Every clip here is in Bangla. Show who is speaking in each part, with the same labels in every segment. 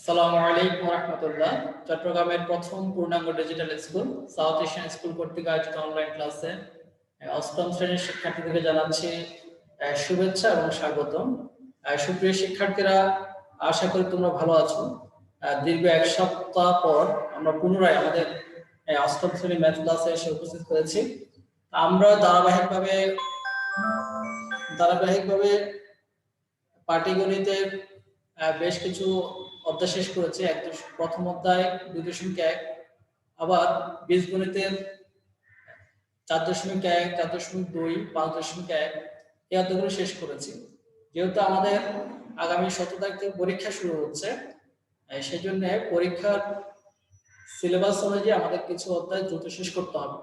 Speaker 1: আসসালামু আলাইকুম রাহমাতুল্লাহ। চট্টগ্রামের প্রথম পূর্ণাঙ্গ digital school south Asian school কর্তৃক আয়োজিত অনলাইন ক্লাসে অষ্টম শ্রেণীর শিক্ষার্থীদেরকে জানাচ্ছি শুভেচ্ছা এবং স্বাগতম। সুপ্রিয় শিক্ষার্থীরা, আশা করি তোমরা ভালো আছো। দীর্ঘ এক সপ্তাহ পর আমরা পুনরায় আমাদের অষ্টম শ্রেণীর ম্যাথ ক্লাসে এসে উপস্থিত হয়েছি। আমরা ধারাবাহিকভাবে পাটিগণিতের বেশ কিছু অধ্যায় শেষ করেছি। প্রথম অধ্যায় 2.1, আবার বীজগণিতের 4.1, 4.2, 5.1 এই অধ্যায়গুলো শেষ করেছি। যেহেতু আমাদের আগামী 17 তারিখ থেকে পরীক্ষা শুরু হচ্ছে, সেই জন্য পরীক্ষার সিলেবাস অনুযায়ী আমাদের কিছু অধ্যায় দ্রুত শেষ করতে হবে।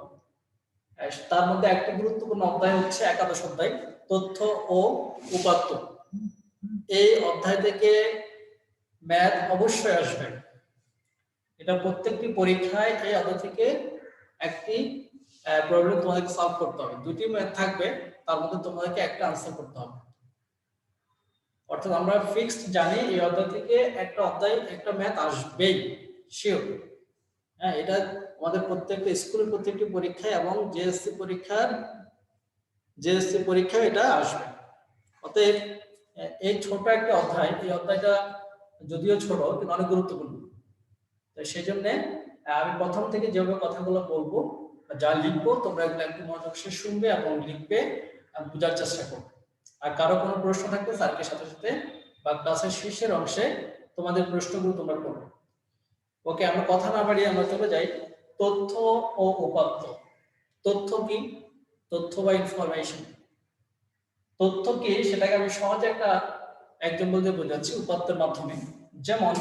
Speaker 1: তার মধ্যে একটি গুরুত্বপূর্ণ অধ্যায় হচ্ছে একাদশ অধ্যায়, তথ্য ও উপাত্ত। এই অধ্যায় থেকে ম্যাথ অবশ্যই আসবে। এটা প্রত্যেকটি পরীক্ষায় এই অধ্যায় থেকে একটি প্রবলেম তোমাদেরকে সলভ করতে হবে। দুটি ম্যাথ থাকবে, তার মধ্যে তোমাদেরকে একটা আনসার করতে হবে। অর্থাৎ আমরা ফিক্সড জানি এই অধ্যায় থেকে একটা ম্যাথ আসবেই, শিওর। হ্যাঁ, এটা আমাদের প্রত্যেকটা স্কুলের প্রত্যেকটি পরীক্ষায় এবং জেএসসি পরীক্ষায় এটা আসবে। অতএব এই ছোট একটা অধ্যায়, এই অধ্যায়টা যদিও ছোট কিন্তু অনেক গুরুত্বপূর্ণ। তো সেই জন্য আমি প্রথম থেকে যেভাবে কথাগুলো বলবো, যা লিখবো, তোমরা এগুলো একটু মনোযোগ সে শুনবে এবং লিখবে, বোঝার চেষ্টা করবে। আর কারো কোনো প্রশ্ন থাকলে স্যারকে সাথে সাথে বা ক্লাসের শেষের অংশে তোমাদের প্রশ্নগুলো তোমরা করবে। ওকে, আমরা কথা না বাড়িয়ে আমরা চলে যাই তথ্য ও উপাত্ত। তথ্য কি? তথ্য বা ইনফরমেশন। তথ্য কি সেটাকে আমি সহজে একজন বলতে বোঝাচ্ছি উপাত্তের মাধ্যমে। যেমন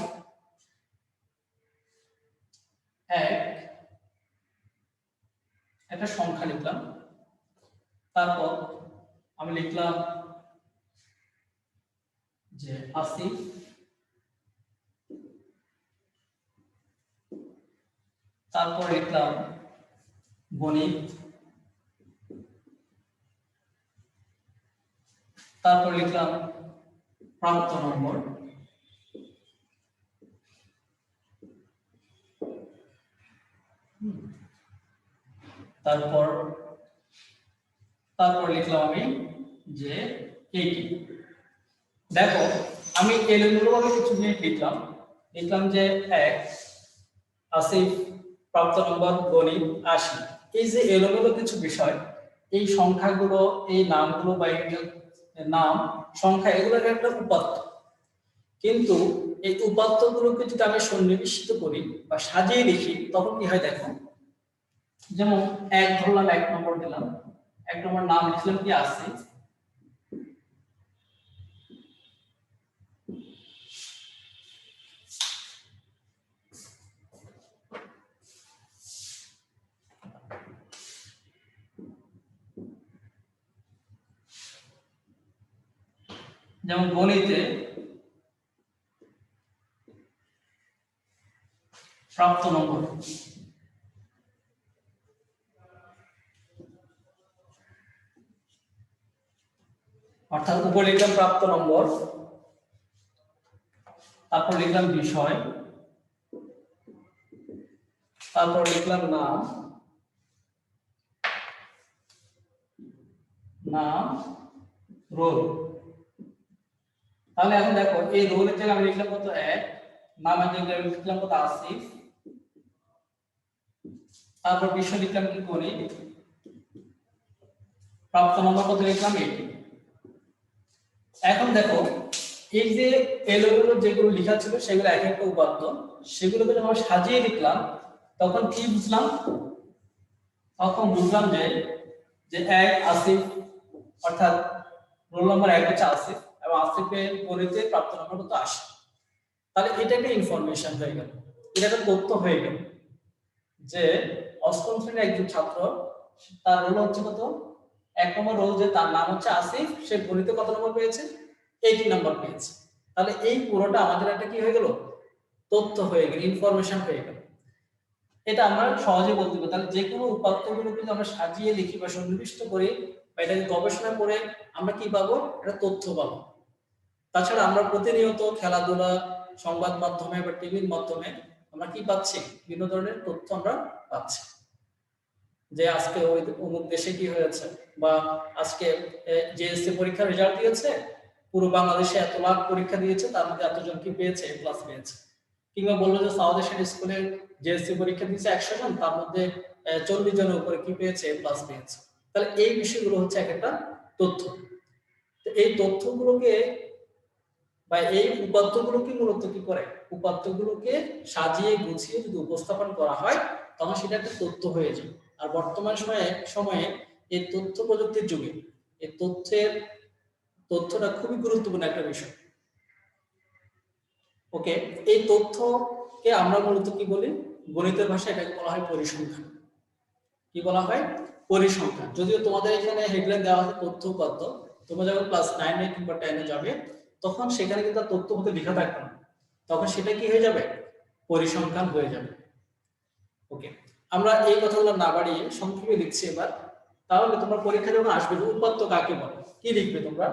Speaker 1: একটা সংখ্যা লিখলাম, তারপর আমি লিখলাম যে আসিফ তারপর লিখলাম গণিত, তারপর লিখলাম প্রাপ্ত নম্বর, তারপর লিখলাম আমি যে এইটি। দেখো, আমি এলোমেলোভাবে কিছু জিনিস লিখলাম যে আসিফ প্রাপ্ত নম্বর গণিত 80। এই যে এলোমেলো কিছু বিষয়, এই সংখ্যাগুলো, এই নামগুলো বা নাম সংখ্যা, এগুলোর একটা উপাত্ত। কিন্তু এই উপাত্তগুলোকে যদি আমি সন্নিবেশিত করি বা সাজিয়ে লিখি, তখন কি হয় দেখো। যেমন ধরলাম 1 নম্বর দিলাম, 1 নম্বর নাম লিখলাম কি আসিফ, যেমন গণিতে প্রাপ্ত নম্বর, অর্থাৎ উপরে লিখলাম প্রাপ্ত নম্বর, তারপর লিখলাম বিষয়, তারপর লিখলাম নাম রোল। তাহলে এখন দেখো, এই রোলের জায়গায় আমি লিখলাম কত 1, নামের জায়গায় আমি লিখলাম কত আসিফ, তারপর বিষয় লিখলাম কি গণিত, প্রাপ্ত নম্বর কত লিখলাম 80। এখন দেখো, এই যে এলোমেলো যেগুলো লেখা ছিল সেগুলো এক একটা উপাত্ত, সেগুলোকে যখন সাজিয়ে লিখলাম তখন কি বুঝলাম? তখন বুঝলাম যে 1 আসিফ, অর্থাৎ রোল নম্বর 1 হচ্ছে আসিফ এবং আসিফের গণিতে প্রাপ্ত নম্বর কত 80। তাহলে এটা একটা ইনফরমেশন হয়ে গেল, এটা একটা তথ্য হয়ে গেল যে অষ্টম শ্রেণীর একজন ছাত্র, তার রোল হচ্ছে কত 1 নম্বর রোল, যে তার নাম হচ্ছে আসিফ, সে গণিতে কত নম্বর পেয়েছে? 80 নম্বর পেয়েছে। তাহলে এই পুরোটা আমাদের একটা কি হয়ে গেল? তথ্য হয়ে গেল, ইনফরমেশন হয়ে গেল। এটা আমরা সহজে বলতে পারি। তাহলে যে কোনো উপাত্তগুলো কিন্তু আমরা সাজিয়ে লিখি বা সন্নিবিষ্ট করি বা এটাকে গবেষণা করে আমরা কি পাবো? একটা তথ্য পাবো। তাছাড়া আমরা প্রতিনিয়ত খেলাধুলা সংবাদ মাধ্যমে বা টিভির মাধ্যমে আমরা কি পাচ্ছি, বিভিন্ন ধরনের তথ্য আমরা পাচ্ছি, যে আজকে ওই অমুক দেশে কি হয়েছে, বা আজকে জেএসসি পরীক্ষার রেজাল্ট দিয়েছে, পুরো বাংলাদেশে এত লাখ পরীক্ষা দিয়েছে, তার মধ্যে এতজন কি পেয়েছে, এ প্লাস পেয়েছে। কিংবা বললো যে সাউথ এশিয়ান স্কুলে জেএসসি পরীক্ষা দিয়েছে 100 জন, তার মধ্যে 40 জনের উপরে কি পেয়েছে, এ প্লাস পেয়েছে। তাহলে এই বিষয়গুলো হচ্ছে একটা তথ্য। এই তথ্যগুলোকে বা এই উপাত্তগুলোকে মূলত কি করে, উপাত্তগুলোকে সাজিয়ে গুছিয়ে যদি উপস্থাপন করা হয় তখন সেটা একটা তথ্য হয়ে যায়। আর বর্তমান সময়ে এই তথ্য প্রযুক্তির যুগে এই তথ্যটা খুবই গুরুত্বপূর্ণ একটা বিষয়। ওকে, এই তথ্যকে আমরা মূলত কি বলি, গণিতের ভাষায় এটাকে বলা হয় পরিসংখ্যান। কি বলা হয়, পরিসংখ্যান। যদিও তোমাদের এখানে হেডলাইন দেওয়া আছে তথ্য উপাত্ত, তোমরা যখন ক্লাস 9 কিংবা 10 যাবে তখন সেখানে কিন্তু তথ্য মধ্যে লেখা থাকবে না, তখন সেটা কি হয়ে যাবে, পরিসংখ্যান হয়ে যাবে। ওকে, আমরা এই কথাগুলো না বাড়িয়ে সংক্ষেপে লিখছি এবার। তাহলে তোমরা পরীক্ষা যখন আসবে উপাত্ত কাকে বলে, কি লিখবে তোমরা,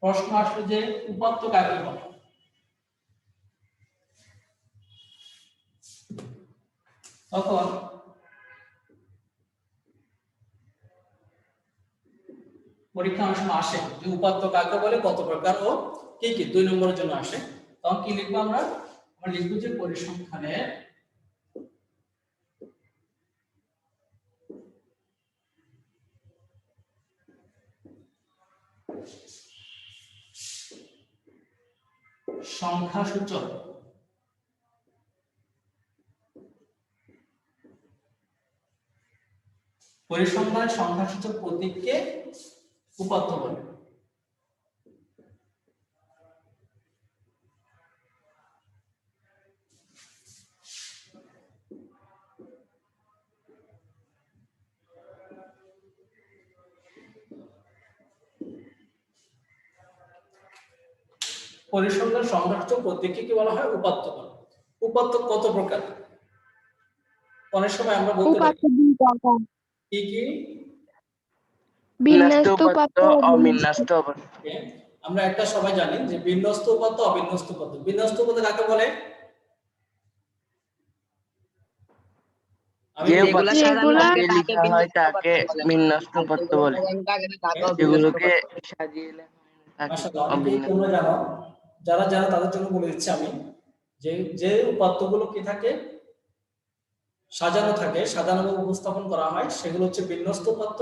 Speaker 1: প্রশ্ন আসবে যে উপাত্ত কাকে বলে, তখন পরীক্ষা অনেক সময় আসে যে উপাত্ত কাকে বলে, কত প্রকার ও কি কি, 2 নম্বরের জন্য আসে। তখন কি লিখবো আমরা লিখবো যে পরিসংখ্যানের সংখ্যাসূচক পরিসংখ্যানের সংখ্যাসূচক প্রতীককে উপাত্ত বলে। পরিসংখ্যান সংখ্যাসূচক প্রতীককে কি বলা হয়, উপাত্ত বলে। উপাত্ত কত প্রকার, অনেক সময় আমরা বলতে পারি কি কি,
Speaker 2: বিন্যস্ত উপাত্ত, অবিন্যস্ত উপাত্ত।
Speaker 1: আমরা একটা সবাই জানি যে বিন্যস্ত উপাত্ত, অবিন্যস্ত উপাত্ত। বিন্যস্ত উপাত্ত কাকে বলে,
Speaker 2: যেগুলো সাধারণভাবে লেখা হয় তাকে বিন্যস্ত উপাত্ত বলে, যেগুলোকে সাজিয়ে লেখা হয় তাকে অবিন্যস্ত।
Speaker 1: তোমরা জানো, যারা জানো তাদের জন্য বলে দিচ্ছি আমি, যে যে উপাত্তগুলো কি থাকে, সাজানো থাকে, সাজানো উপস্থাপন করা হয়, সেগুলো হচ্ছে বিন্যস্ত উপাত্ত।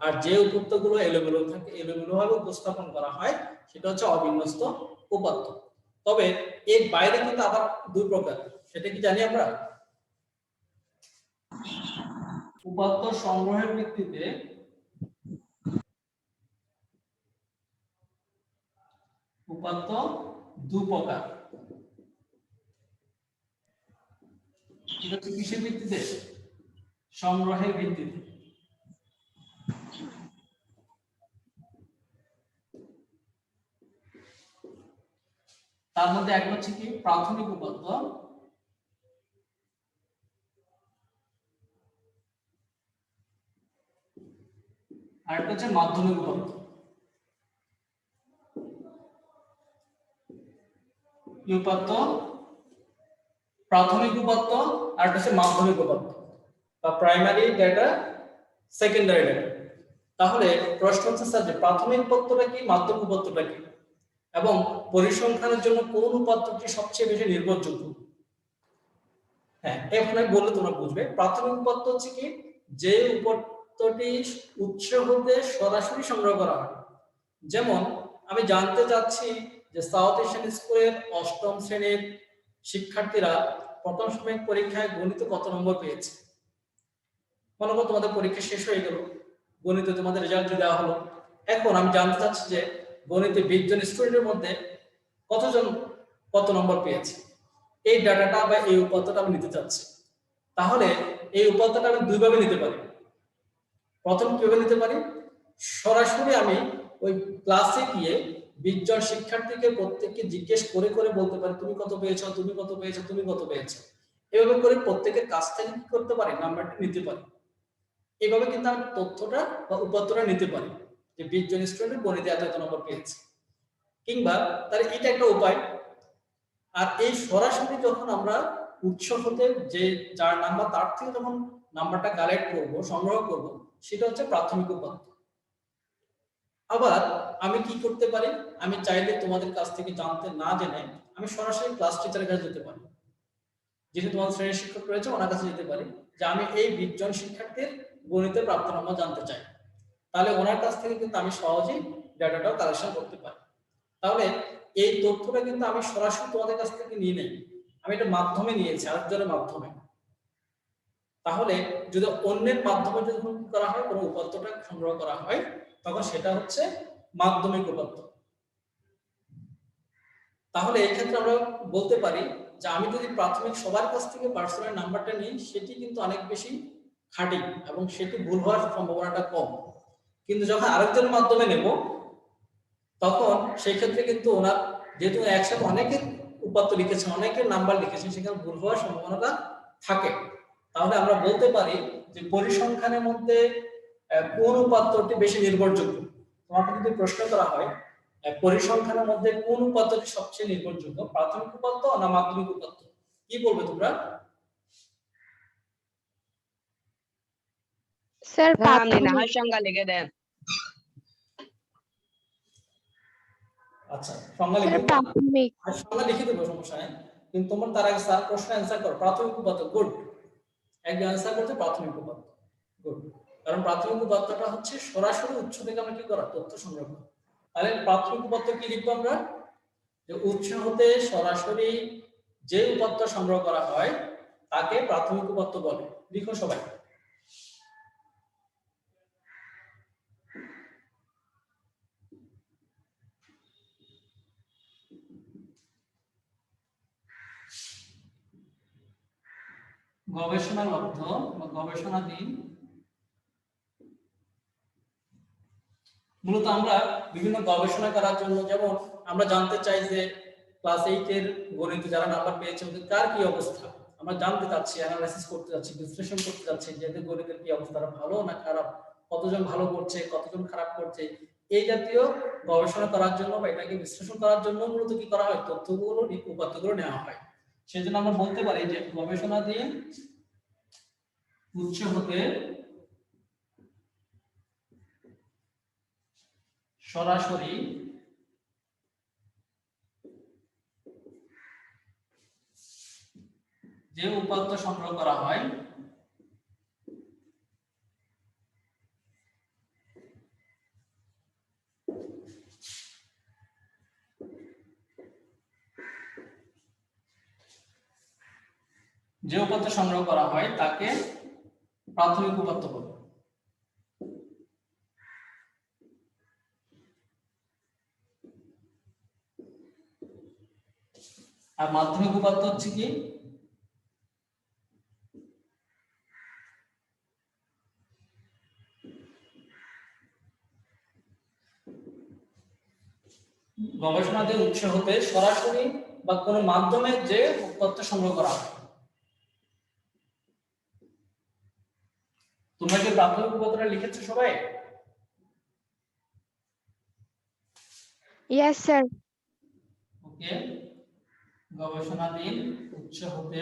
Speaker 1: আর যে উপাত্তগুলো এলোমেলো থাকে, এলোমেলো ভাবে উপস্থাপন করা হয়, সেটা হচ্ছে অবিন্যস্ত উপাত্ত। তবে এর বাইরে কিন্তু আবার 2 প্রকার, সেটা কি জানি আমরা, উপাত্ত সংগ্রহের ভিত্তিতে উপাত্ত 2 প্রকার। এটা হচ্ছে কিসের ভিত্তিতে, সংগ্রহের ভিত্তিতে। তার মধ্যে এক হচ্ছে কি প্রাথমিক উপাত্ত, আর একটা হচ্ছে মাধ্যমিক উপাত্ত। কি উপাত্ত, প্রাথমিক উপাত্ত, আর একটা হচ্ছে মাধ্যমিক উপাত্ত, বা প্রাইমারি ডেটা, সেকেন্ডারি ডেটা। তাহলে প্রশ্ন হচ্ছে স্যার যে প্রাথমিক উপাত্তটা কি, মাধ্যমিক উপাত্তটা কি, এবং পরিসংখ্যানের জন্য কোন উপাত্তটি সবচেয়ে বেশি নির্ভরযোগ্য। হ্যাঁ, এখানে বললে তোমরা বুঝবে। প্রাথমিক উপাত্ত হচ্ছে কি, যে উপাত্তটি উৎস হতে সরাসরি সংগ্রহ করা হয়। যেমন আমি জানতে চাচ্ছি যে সাউথ এশিয়ান স্কুলের 8ম শ্রেণীর শিক্ষার্থীরা প্রথম সাময়িক পরীক্ষায় গণিতে কত নম্বর পেয়েছে। মনে করো তোমাদের পরীক্ষা শেষ হয়ে গেল, গণিতে তোমাদের রেজাল্ট দেওয়া হলো। এখন আমি জানতে চাচ্ছি যে গণিতে 20 জন স্টুডেন্টের মধ্যে কতজন কত নম্বর পেয়েছে। এই ডাটাটা বা এই উপাত্তটা আমি নিতে চাচ্ছি। তাহলে এই উপাত্তটা আমি 2 ভাবে নিতে পারি। প্রথম কিভাবে নিতে পারি, সরাসরি আমি ওই ক্লাসে গিয়ে 20 জন শিক্ষার্থীকে প্রত্যেককে জিজ্ঞেস করে করে বলতে পারি তুমি কত পেয়েছো, তুমি কত পেয়েছো, তুমি কত পেয়েছো। এভাবে করে প্রত্যেকের কাছ থেকে কি করতে পারি, নাম্বারটা নিতে পারি। এইভাবে কিন্তু আমি তথ্যটা বা উপাত্তটা নিতে পারি যে 20 জন স্টুডেন্ট গণিতে এত এত নম্বর পেয়েছে। কিংবা তাহলে এটা একটা উপায় আর এই সরাসরি যখন আমরা উৎস হতে যে যার নাম্বার তার থেকে যখন নাম্বারটা কালেক্ট করব, সংগ্রহ করব, সেটা হচ্ছে প্রাথমিক উপাত্ত। আবার আমি কি করতে পারি, আমি চাইলে তোমাদের কাছ থেকে জানতে না জেনে আমি সরাসরি ক্লাস টিচারের কাছে যেতে পারি, যিনি তোমাদের শ্রেণীর শিক্ষক রয়েছে ওনার কাছে যেতে পারি যে আমি এই 20 জন শিক্ষার্থীর গণিতের প্রাপ্ত নাম্বার জানতে চাই। তাহলে ওনার কাছ থেকে কিন্তু আমি সহজেই ডাটাটাও কালেকশন করতে পারি। তাহলে এই তথ্যটা কিন্তু আমি সরাসরি তোমাদের কাছ থেকে নিয়ে নেই, আমি এটা মাধ্যমে নিয়েছি, আরেকজনের মাধ্যমে। তাহলে যদি অন্যের মাধ্যমে যদি করা হয়, কোনো উপাত্তটা সংগ্রহ করা হয়, তখন সেটা হচ্ছে মাধ্যমিক উপাত্ত। তাহলে এই ক্ষেত্রে আমরা বলতে পারি যে আমি যদি প্রাথমিক সবার কাছ থেকে পার্সোনাল নাম্বারটা নিই, সেটি কিন্তু অনেক বেশি খাঁটি এবং সেটি ভুল হওয়ার সম্ভাবনাটা কম। কিন্তু যখন আরেকজনের মাধ্যমে নেব, তখন সেই ক্ষেত্রে কিন্তু ওনার যেহেতু একসাথে অনেকের উপাত্ত লিখেছেন, অনেকের নাম্বার লিখেছেন, সেখানে ভুল হওয়ার সম্ভাবনাটা থাকে। তাহলে আমরা বলতে পারি যে পরিসংখ্যানের মধ্যে কোন উপাত্তটি বেশি নির্ভরযোগ্য। তোমাকে যদি প্রশ্ন করা হয় পরিসংখ্যানের মধ্যে কোন উপাত্তটি সবচেয়ে নির্ভরযোগ্য, প্রাথমিক উপাত্ত না মাধ্যমিক উপাত্ত, কি বলবে তোমরা?
Speaker 3: স্যার
Speaker 2: আপনি না হয় সংজ্ঞা লিখে দেন।
Speaker 1: আচ্ছা, সংজ্ঞা লিখে দেবো, সংজ্ঞা লিখে দেবো, সমস্যা নেই। কিন্তু তোমার তার আগে স্যার প্রশ্ন অ্যান্সার করো। প্রাথমিক উপাত্ত, গুড। একজন অ্যান্সার করতে প্রাথমিক উপাত্ত, গুড। কারণ প্রাথমিক উপাত্তটা হচ্ছে সরাসরি উৎস থেকে আমরা কি করা, তথ্য সংগ্রহ করা। তাহলে প্রাথমিক উপাত্ত কি লিখবো আমরা, যে উৎস হতে সরাসরি যে উপাত্ত সংগ্রহ করা হয় তাকে প্রাথমিক উপাত্ত বলে। লিখো সবাই। গবেষণালব্ধ বা গবেষণাধীন, মূলত আমরা বিভিন্ন গবেষণা করার জন্য, যেমন আমরা জানতে চাই যে ক্লাস 8 এর গণিতে যারা নাম্বার পেয়েছে ওদের কার কি অবস্থা, আমরা জানতে চাচ্ছি, অ্যানালাইসিস করতে যাচ্ছি, বিশ্লেষণ করতে যাচ্ছি যে এদের গণিতের কি অবস্থা, ভালো না খারাপ, কতজন ভালো করছে, কতজন খারাপ করছে। এই জাতীয় গবেষণা করার জন্য বা এটাকে বিশ্লেষণ করার জন্য মূলত কি করা হয়, তথ্যগুলো, উপাত্তগুলো নেওয়া হয়। সেজন্য আমরা বলতে পারি যে গবেষণাধীন উৎস হতে সরাসরি যে উপাত্ত সংগ্রহ করা হয় তাকে প্রাথমিক উপাত্ত বলে। আর মাধ্যমিক উপাত্ত হচ্ছে কি, গবেষণাদের উৎস হতে সরাসরি বা কোনো মাধ্যমে যে তথ্য সংগ্রহ করা হয়। তোমরা কি প্রাথমিক উপাত্তটা লিখেছো সবাই?
Speaker 3: Yes sir.
Speaker 1: ওকে, গবেষণাধীন উৎস হতে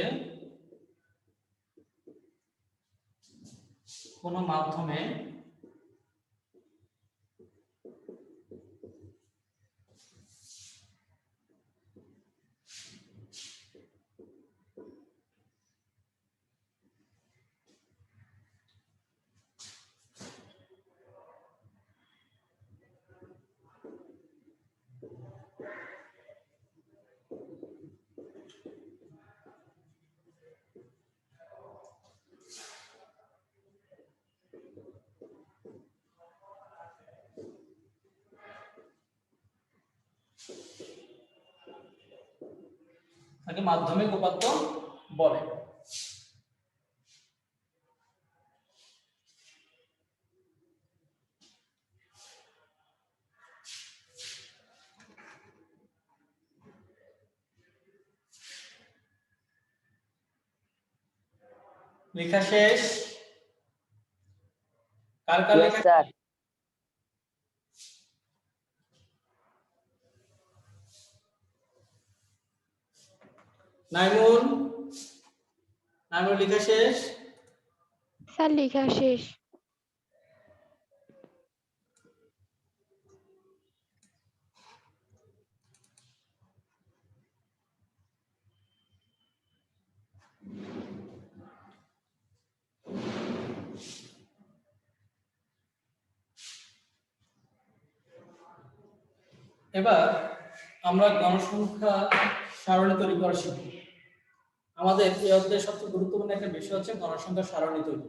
Speaker 1: কোনো মাধ্যমে তাকে মাধ্যমিক উপাত্ত বলে। লেখা শেষ? কার কার লেখা?
Speaker 2: স্যার
Speaker 1: নাইমুল, নাইমুল লেখা শেষ?
Speaker 3: স্যার লেখা শেষ।
Speaker 1: এবার আমরা গণসংখ্যা সারণী তৈরি করা শিখব। আমাদের এই অধ্যায়ে সবচেয়ে গুরুত্বপূর্ণ একটা বিষয় হচ্ছে গণসংখ্যা সারণী তৈরি।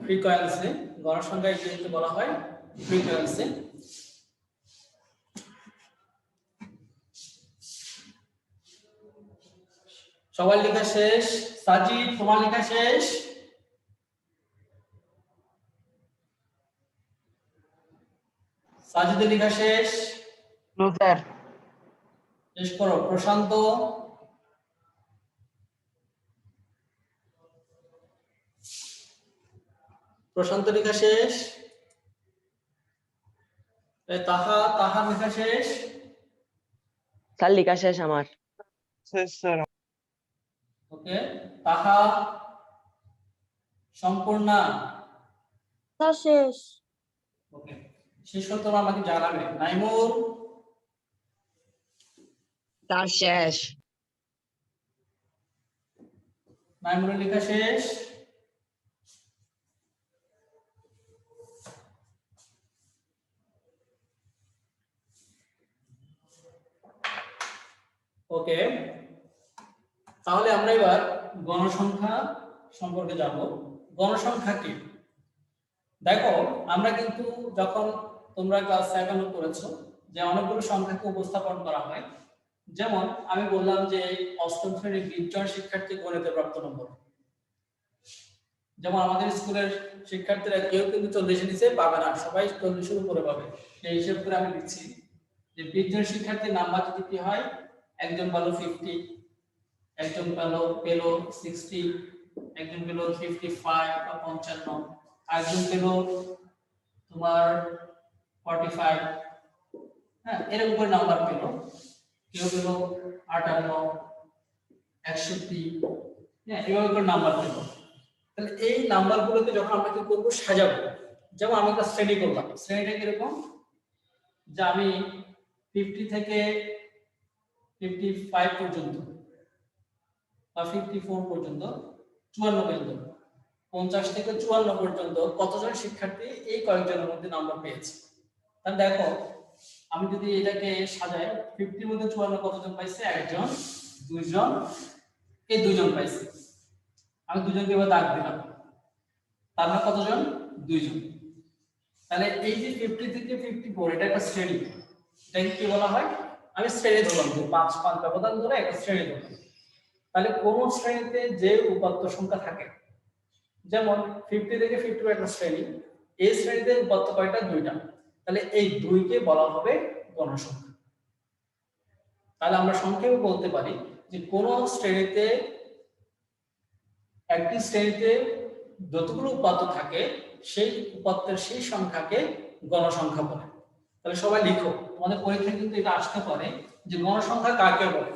Speaker 1: ফ্রিকোয়েন্সি, গণসংখ্যা ইংরেজিতে বলা হয় ফ্রিকোয়েন্সি। সবার লেখা শেষ? সাজিদ, তোমার লেখা শেষ? সাজিদের লেখা শেষ?
Speaker 2: স্যার।
Speaker 1: শেষ করো। প্রশান্ত, প্রশান্ত লেখা শেষ? তাহা, তাহার লেখা শেষ?
Speaker 2: স্যার লেখা শেষ আমার। শেষ স্যার।
Speaker 1: ওকে, তাহা, সম্পূর্ণা,
Speaker 3: স্যার শেষ।
Speaker 1: ওকে, শেষ হলে তোমরা আমাকে জানাবে। নাইমুল,
Speaker 2: স্যার শেষ।
Speaker 1: নাইমুলের লেখা শেষ? ওকে, তাহলে আমরা এবার গণসংখ্যা সম্পর্কে জানবো। গণসংখ্যা কি? দেখো, আমরা কিন্তু যখন তোমরা ক্লাস 7 করেছো যে অনেকগুলো সংখ্যাকে উপস্থাপন করা হয়, যেমন আমি বললাম যে অষ্টম শ্রেণীর 20 জন শিক্ষার্থী গণিতে প্রাপ্ত নম্বর। যেমন আমাদের স্কুলের শিক্ষার্থীরা কেউ কিন্তু 40 নিচে পাবে না, সবাই 40-এর উপরে পাবে। সেই হিসাব করে আমি দিচ্ছি যে 20 জন শিক্ষার্থীর নাম্বার যদি কি হয়, একজন পেল 50, একজন পেল 60, একজন পেল 55 বা 55, একজন পেল তোমার 45, হ্যাঁ, এরকম করে নাম্বার পেল। কেউ পেল 58, 61, হ্যাঁ, এভাবে করে নাম্বার পেল। তাহলে এই নাম্বারগুলোকে যখন আমরা কি করবো, সাজাবো। যেমন আমি একটা শ্রেণী করলাম, শ্রেণীটা কিরকম, যে আমি 50 থেকে 55 পর্যন্ত বা 54 পর্যন্ত, 54 পর্যন্ত, 50 থেকে 54 পর্যন্ত কতজন শিক্ষার্থী এই কয়েকজনের মধ্যে নাম্বার পেয়েছে। তাহলে দেখো, আমি যদি এটাকে সাজাই, 50 মধ্যে 54 কতজন পাইছে? একজন, দুইজন, এই দুইজন পাইছে। আমি দুজনকে এবার দাগ দিলাম, তার মানে কতজন? দুইজন। তাহলে এই যে 50 থেকে 54 এটা একটা শ্রেণী। এটাকে কি বলা হয়? আমি শ্রেণী ধরলাম, যে 5 ব্যবধান ধরে একটা শ্রেণী ধরলাম। তাহলে কোন শ্রেণীতে যে উপাত্ত সংখ্যা থাকে, যেমন 50 থেকে 52 একটা শ্রেণী, এই শ্রেণীতে উপাত্ত কয়টা? 2টা। তাহলে এই 2কে বলা হবে গণসংখ্যা। তাহলে আমরা সংক্ষেপে বলতে পারি যে কোন শ্রেণীতে, একটি শ্রেণীতে যতগুলো উপাত্ত থাকে, সেই উপাত্তের সেই সংখ্যাকে গণসংখ্যা বলে। তাহলে সবাই লিখো, তোমাদের পরীক্ষায় কিন্তু এটা আসতে পারে যে গণসংখ্যা কাকে বলে।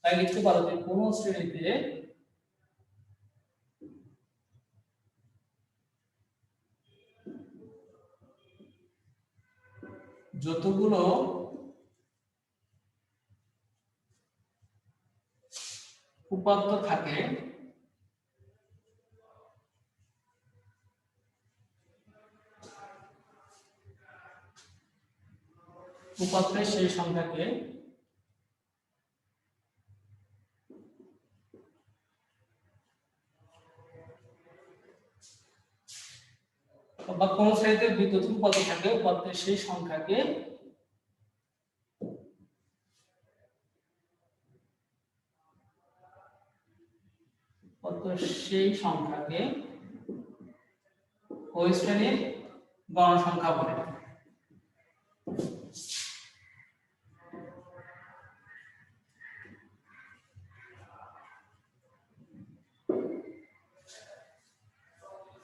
Speaker 1: তাই লিখতে পারো যে কোন শ্রেণীতে যতগুলো উপাত্ত থাকে, উপাত্তের সেই সংখ্যাকে বা কোন শ্রেণীতে বিদ্যুৎ উপাত্ত থাকে, উপাত্তের সেই সংখ্যাকে ওই শ্রেণীর গণসংখ্যা বলে।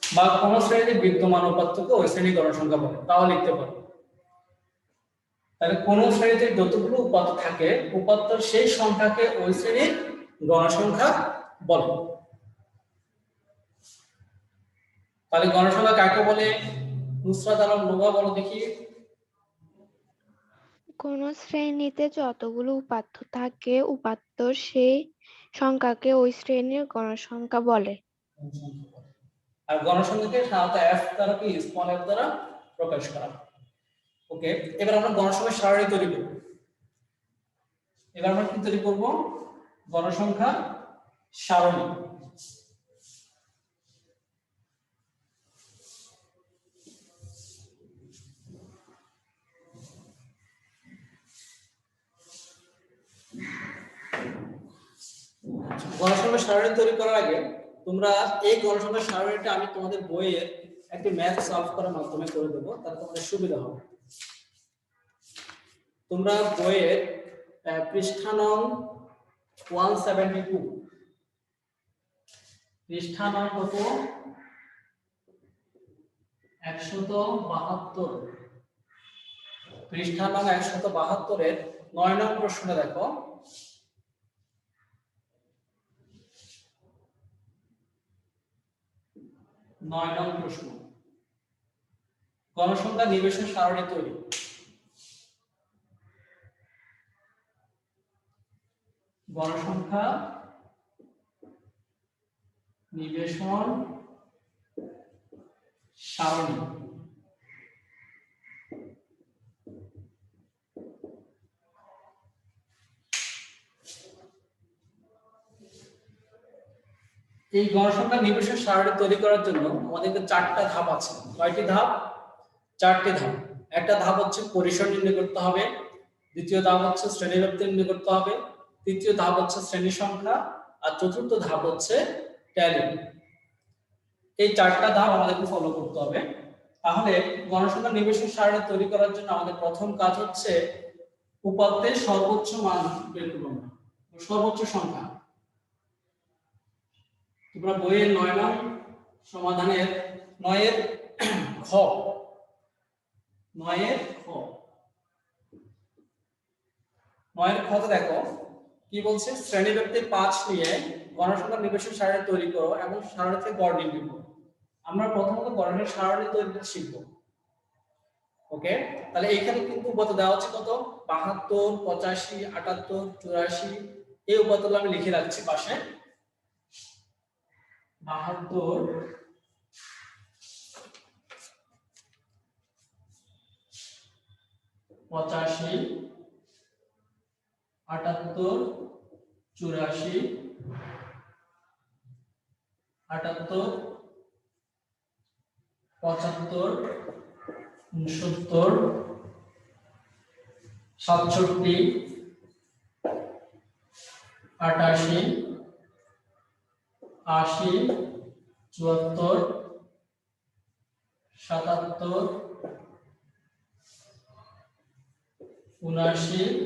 Speaker 1: বা কোন শ্রেণীতে বিদ্যমান উপাত্তকে ওই শ্রেণীর গণসংখ্যা বলে, তাও লিখতে পারো। তাহলে কোন শ্রেণীতে যতগুলো উপাত্ত থাকে উপাত্তর সেই সংখ্যাকে ওই শ্রেণীর গণসংখ্যা বলে। তাহলে গণসংখ্যা কাকে বলে? নুসরাত আলম নোভা বলো দেখি।
Speaker 3: কোন শ্রেণীতে যতগুলো উপাত্ত থাকে উপাত্তর সেই সংখ্যাকে ওই শ্রেণীর গণসংখ্যা বলে।
Speaker 1: আর গণসংখ্যাকে সাধারণত f দ্বারা কি স্মল f দ্বারা প্রকাশ করা হয়। ওকে, এবার আমরা গণসংখ্যার সারণী তৈরি করব। এবার আমরা কি তৈরি করব? গণসংখ্যা সারণী। গণসংখ্যার সারণী তৈরি করার আগে তোমরা এই গণসংখ্যার সারণীটা আমি তোমাদের বইয়ের একটি ম্যাথ সলভ করার মাধ্যমে করে দেবো, তাহলে তোমাদের সুবিধা হবে। তোমরা বইয়ের পৃষ্ঠা নং 172, পৃষ্ঠা নং কত? 172, পৃষ্ঠা নং 172 এর 9 নং প্রশ্নে দেখো। নয় নং প্রশ্ন, গণসংখ্যা নিবেশন সারণী তৈরি। গণসংখ্যা নিবেশন সারণী। এই গণসংখ্যা নিবেশন সারণী তৈরি করার জন্য আমাদের 4টা ধাপ আছে। কয়টি ধাপ? 4টি ধাপ। একটা ধাপ হচ্ছে পরিসর নির্ণয় করতে হবে, দ্বিতীয় ধাপ হচ্ছে শ্রেণীব্যাপ্তি নির্ণয় করতে হবে, তৃতীয় ধাপ হচ্ছে শ্রেণী সংখ্যা, আর চতুর্থ ধাপ হচ্ছে ট্যালি। এই 4টা ধাপ আমাদেরকে ফলো করতে হবে। তাহলে গণসংখ্যা নিবেশন সারণী তৈরি করার জন্য আমাদের প্রথম কাজ হচ্ছে উপাত্তের সর্বোচ্চ মান বের করব, সর্বোচ্চ সংখ্যা। তোমরা বইয়ের 9 নং সমাধানের 9 এর খ, 9 এর খ, 9 এর খতে দেখো কি বলছে? শ্রেণীব্যাপ্তির 5 নিয়ে গণসংখ্যা নিবেশন সারণী তৈরি করো এবং সারণী থেকে গড় নির্ণয় করো। আমরা প্রথমত গড়ের সারণী তৈরিটা শিখব। ওকে, তাহলে এখানে কিন্তু উপাত্ত দেওয়া আছে কত? 72, 85, 78, 84। এই উপাত্তগুলো আমি লিখে রাখছি পাশে। 72, 85, 78, 84, 78, 75, 69, 67, 88, 80, 74, 77, 79,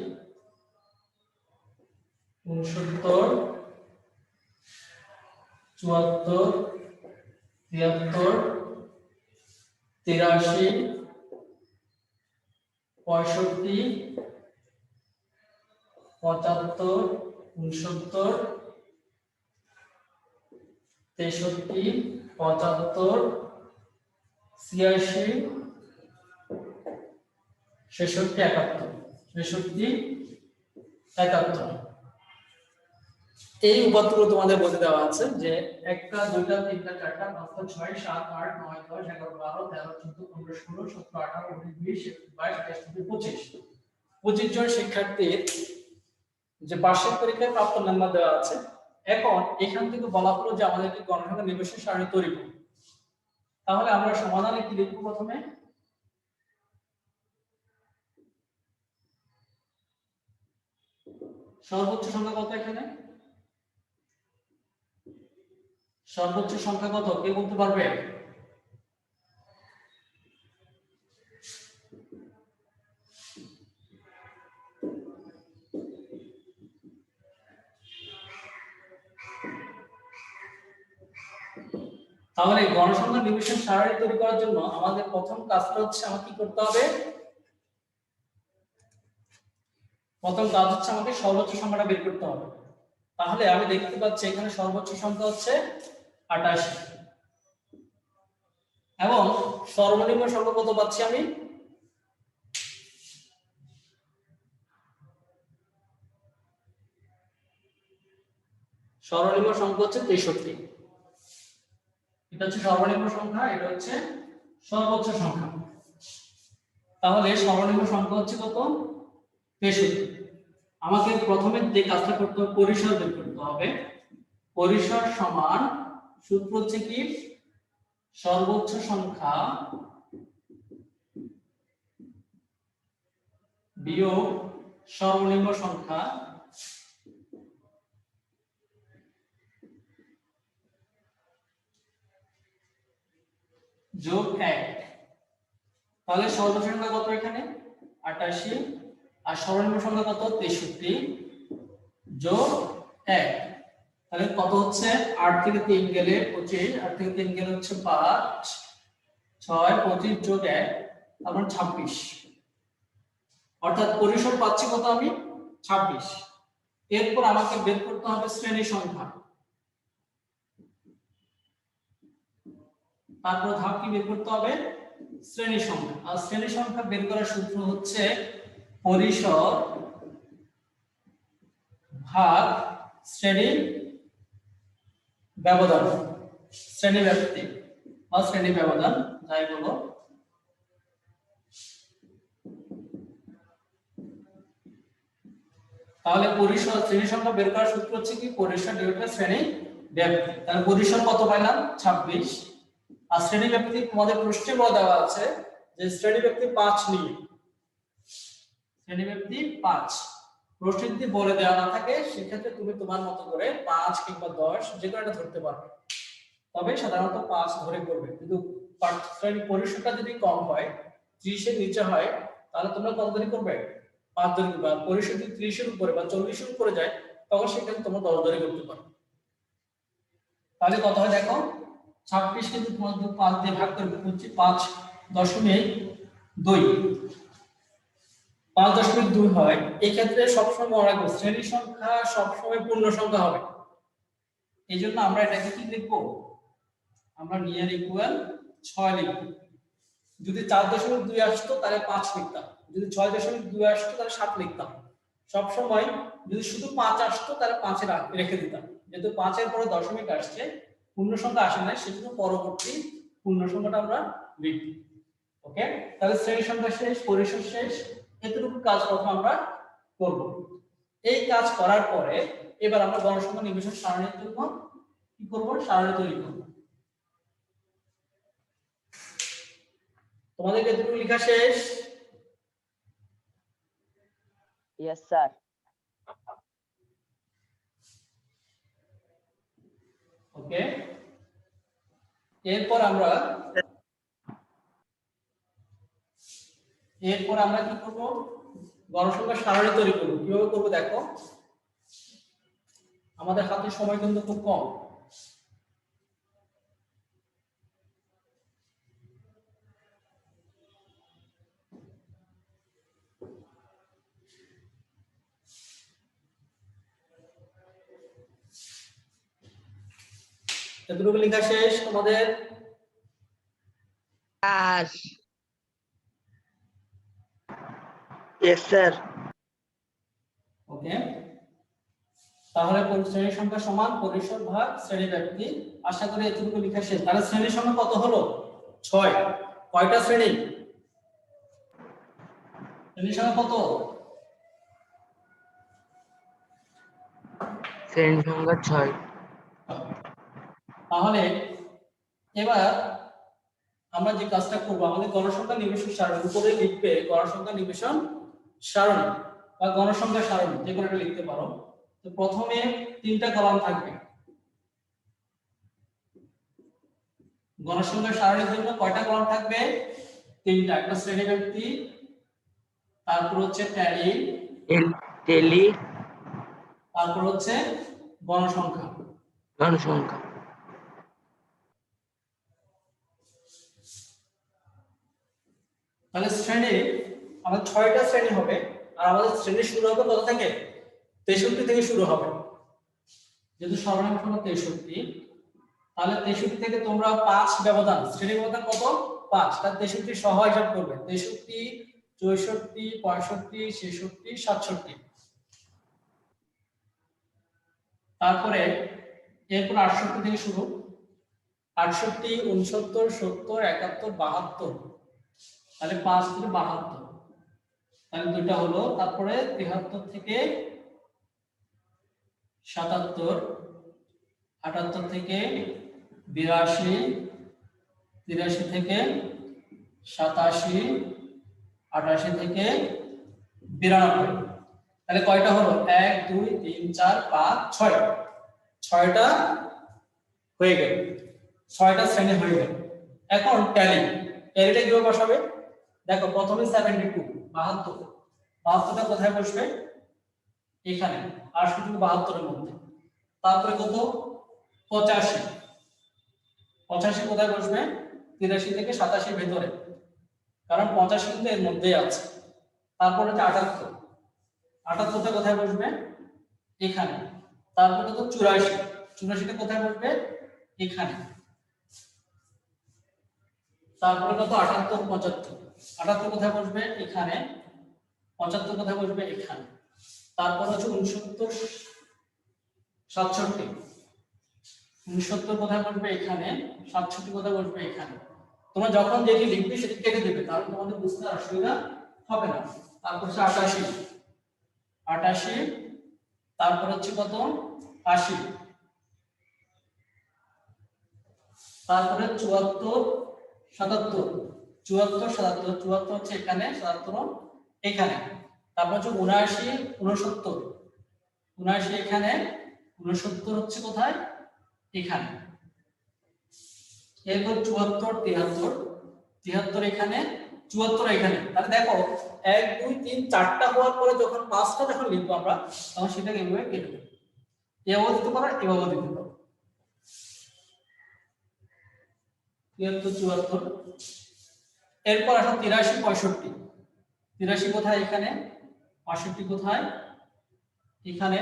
Speaker 1: 69, 74, 73, 83, 65, 75, 69, 63, 75, 86, 66, 71, 66, 71। এই উপাত্তগুলো তোমাদের বলতে দেওয়া আছে যে 1টা 2টা 3টা 4টা 5টা 6 7 8 9 10 11 12 13 14 15 16 17 18 19 20 22 23 24 25 জন শিক্ষার্থীর যে বার্ষিক পরীক্ষায় প্রাপ্ত নাম্বার দেওয়া আছে। এখন এখান থেকে বলা হলো যে আমাদেরকে গণসংখ্যা নিবেশন সারণী তৈরি করতে। তাহলে আমরা সমাধানে কি লিখব? প্রথমে সর্বোচ্চ সংখ্যা কত? এখানে সর্বোচ্চ সংখ্যা কত কে বলতে পারবে? তাহলে গণসংখ্যা নিবেশন সারণী তৈরি করার জন্য আমাদের প্রথম কাজটা হচ্ছে আমাকে কি করতে হবে? প্রথম কাজ হচ্ছে আমাকে সর্বোচ্চ সংখ্যাটা বের করতে হবে। তাহলে আমি দেখতে পাচ্ছি এখানে সর্বোচ্চ সংখ্যা হচ্ছে 28 এবং সর্বনিম্ন সংখ্যা কত পাচ্ছি আমি? সর্বনিম্ন সংখ্যা হচ্ছে 63। এটা হচ্ছে সর্বনিম্ন সংখ্যা, এটা হচ্ছে সর্বোচ্চ সংখ্যা। তাহলে সর্বনিম্ন সংখ্যা হচ্ছে কত? 63। আমাকে প্রথমে যে কাজটা করতে হবে পরিসর বের করতে হবে। পরিসর সমান সূত্র হচ্ছে কি সর্বোচ্চ সংখ্যা বিয়োগ সর্বনিম্ন সংখ্যা যোগ 1। তাহলে সর্বোচ্চ সংখ্যা কত এখানে? 88 আর সর্বনিম্ন সংখ্যা কত? 63 যোগ 1। তাহলে কত হচ্ছে? 8 থেকে 3 গেলে 25, 8 থেকে 3 গেলে হচ্ছে 5, 6, 25 যোগ 1 তারপর 26। অর্থাৎ পরিসর পাচ্ছি কত আমি? 26। এরপর আমাকে বের করতে হবে শ্রেণী সংখ্যা। তারপর ধাপ কি বের করতে হবে? শ্রেণী সংখ্যা। আর শ্রেণী সংখ্যা বের করার সূত্র হচ্ছে পরিসর ভাগ শ্রেণী ব্যবধান, শ্রেণী ব্যাপ্তি বা শ্রেণী ব্যবধান যাই বলো। তাহলে পরিসর শ্রেণী সংখ্যা বের করার সূত্র হচ্ছে কি পরিসর ডিভাইডেড শ্রেণী ব্যাপ্তি। তাহলে পরিসর কত পাইলাম? 26। আর শ্রেণী ব্যাপ্তি তোমাদের পৃষ্ঠে বলা দেওয়া আছে যে শ্রেণী ব্যাপ্তি 5 নিয়ে। শ্রেণী ব্যাপ্তি 5 পৃষ্ঠে যদি বলে দেওয়া না থাকে সেক্ষেত্রে তুমি তোমার মতো করে 5 কিংবা 10 যে কোনো একটা ধরতে পারবে। তবে সাধারণত 5 ধরে করবে। কিন্তু শ্রেণী পরিসরটা যদি কম হয় 30 এর নিচে হয় তাহলে তোমরা কত ধরে করবে? 5 ধরে করবে। আর পরিসর যদি 30 এর উপরে বা 40 এর উপরে যায় তখন সেখানে তোমরা 10 ধরে করতে পারো। তাহলে কত হয় দেখো 26 কিন্তু তোমার যদি 5 দিয়ে ভাগ করবে হচ্ছে 5.2। 5.2 হয়। এই ক্ষেত্রে সবসময় মনে রাখবে শ্রেণী সংখ্যা সবসময় পূর্ণ সংখ্যা হবে। এই জন্য আমরা এটাকে কি লিখবো? আমরা নিয়ার ইকুয়াল 6 লিখব। যদি 4.2 আসতো তাহলে 5 লিখতাম, যদি 6.2 আসতো তাহলে 7 লিখতাম। সব সময় যদি শুধু 5 আসতো তাহলে 5 এ রেখে দিতাম। যেহেতু 5 এর পরে দশমিক আসছে, পূর্ণ সংখ্যা আসে না, সেজন্য পরবর্তী পূর্ণ সংখ্যাটা আমরা লিখব। ওকে, তাহলে শ্রেণী সংখ্যা শেষ, পরিসর শেষ, এতটুকু কাজ প্রথম আমরা করব। এই কাজ করার পরে এবার আমরা গণসংখ্যা নিবেশন সারণীর জন্য কি করব? সারণী তৈরি করব। তোমাদের এতটুকু লেখা শেষ?
Speaker 2: Yes sir.
Speaker 1: ওকে, এরপর আমরা কি করব? গণসংখ্যা সারণী তৈরি করব। কিভাবে করব দেখো, আমাদের হাতে সময় কিন্তু খুব কম। এতটুকু লেখা শেষ তোমাদের?
Speaker 2: Yes sir.
Speaker 1: ওকে, তাহলে শ্রেণী সংখ্যা সমান পরিসর ভাগ শ্রেণী ব্যাপ্তি। আশা করি এতটুকু লেখা শেষ। তাহলে শ্রেণী সংখ্যা কত হলো? 6। কয়টা শ্রেণী? শ্রেণী সংখ্যা কত?
Speaker 2: শ্রেণী সংখ্যা 6।
Speaker 1: তাহলে এবার আমরা যে কাজটা করব, আমাদের গণসংখ্যা নিবেশন সারণী উপরে লিখবে গণসংখ্যা নিবেশন সারণী বা গণসংখ্যা সারণী, যে কোনো একটা লিখতে পারো। তো প্রথমে 3টা কলাম থাকবে। গণসংখ্যা সারণীর জন্য কয়টা কলাম থাকবে? 3টা। একটা শ্রেণী ব্যক্তি, তারপর হচ্ছে ট্যালি, তারপর হচ্ছে গণসংখ্যা। তাহলে শ্রেণী আমাদের 6টা শ্রেণী হবে আর আমাদের শ্রেণী শুরু হবে কত থেকে 63 থেকে শুরু হবে যেহেতু সর্বনাম হলো 63 তাহলে 63 থেকে তোমরা 5 ব্যবধান শ্রেণী ব্যবধান কত 5 তাহলে 63 সহ হিসাব করবে 63 64 65 66 67 তারপরে এরপর 68 থেকে শুরু 68 69 70 71 72 তাহলে 5 থেকে 72 তাহলে দুটো হলো তারপরে 73 থেকে 77 78 থেকে 82 83 থেকে 87 88 থেকে 92 তাহলে কয়টা হলো 1 2 3 4 5 6 6টা হয়ে গেল 6টা শ্রেণী হয়ে গেল এখন ট্যালিটা কিভাবে বসাবে দেখো প্রথমে 72 72টা কোথায় বসবে এখানে 68 থেকে 72 এর মধ্যে তারপরে কত 85 85 কোথায় বসবে 83 থেকে 87 এর ভিতরে কারণ 85 কিন্তু এর মধ্যেই আছে তারপরে হচ্ছে 78 78টা কোথায় বসবে এখানে তারপরে তো 84টা কোথায় বসবে এখানে তারপরে কত 78 75 কোথায় বসবে এখানে 75 কোথায় বসবে এখানে তারপর হচ্ছে 69 67 69 কোথায় বসবে এখানে 67 কোথায় বসবে এখানে তোমরা যখন যেটি লিখবে সেটি কেটে দেবে তাহলে তোমাদের বুঝতে অসুবিধা হবে না তারপর হচ্ছে 88 তারপর হচ্ছে কত 80 তারপরে 74 77 74 77 74 হচ্ছে এখানে 77 এখানে তারপর হচ্ছে 79 69 79 এখানে 69 হচ্ছে কোথায় এখানে এরপর 74 73 এখানে 74 এখানে তাহলে দেখো 1 2 3 4টা হওয়ার পরে যখন 5টা যখন লিখবো আমরা তখন সেটাকে এভাবে কেটে দেব এভাবে দিতে পারো এভাবে দিতে পারো 73 74 এরপর আসো 83 65 83 কোথায় এখানে 65 কোথায় এখানে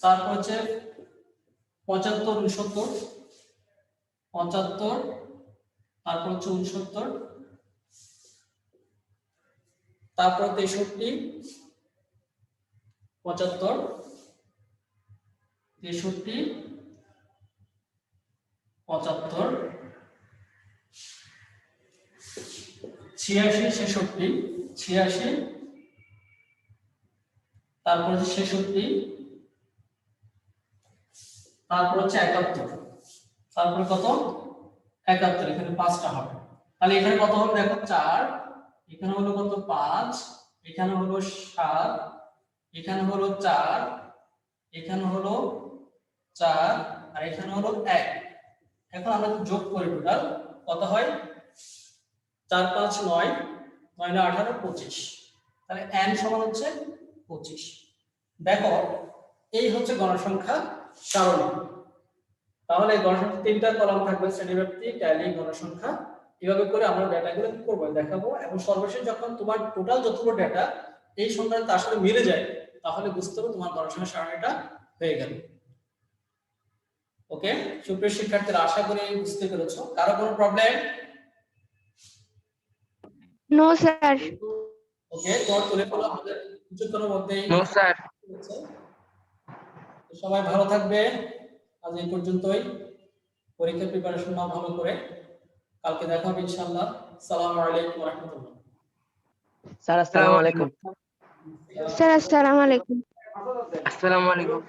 Speaker 1: তারপর হচ্ছে 75 69 75 তারপর হচ্ছে 69 তারপর 63 75 63 75 86 66 86 তারপর হচ্ছে 66 তারপর হচ্ছে 71 তারপর কত 71 এখানে 5টা হবে তাহলে এখানে কত হলো দেখো 4 এখানে হলো কত 5 এখানে হলো 7 এখানে হলো 4 এখানে হলো 4 আর এখানে হলো 1 এখন আমরা যোগ করি টোটাল কত হয় 4 5 9 9 9 18 25 তাহলে n সমান হচ্ছে 25 দেখো এই হচ্ছে গণসংখ্যা সারণী তাহলে গণসংখ্যা 3টা কলাম থাকবে শ্রেণীব্যাপ্তি ট্যালি গণসংখ্যা এইভাবে করে আমরা ডেটাগুলো কি করব দেখাবো এবং সর্বশেষ যখন তোমার টোটাল যতগুলো ডেটা এই সংখ্যার তার সাথে মিলে যায় তাহলে বুঝতে হবে তোমার গণসংখ্যা সারণীটা হয়ে গেল ওকে সুপ্রিয় শিক্ষার্থীরা আশা করি বুঝতে পেরেছো কারো কোনো প্রবলেম
Speaker 3: নো স্যার
Speaker 1: ওকে তোমার তুলে ফেলো আমাদের কিছুক্ষণের মধ্যেই
Speaker 2: নো স্যার
Speaker 1: সবাই ভালো থাকবে আজ এই পর্যন্তই পরীক্ষার প্রিপারেশন নাও ভালো করে কালকে দেখা হবে ইনশাআল্লাহ আসসালামু আলাইকুম ওয়া রাহমাতুল্লাহ
Speaker 2: স্যার আসসালামু আলাইকুম
Speaker 3: স্যার আসসালামু আলাইকুম
Speaker 2: আসসালামু আলাইকুম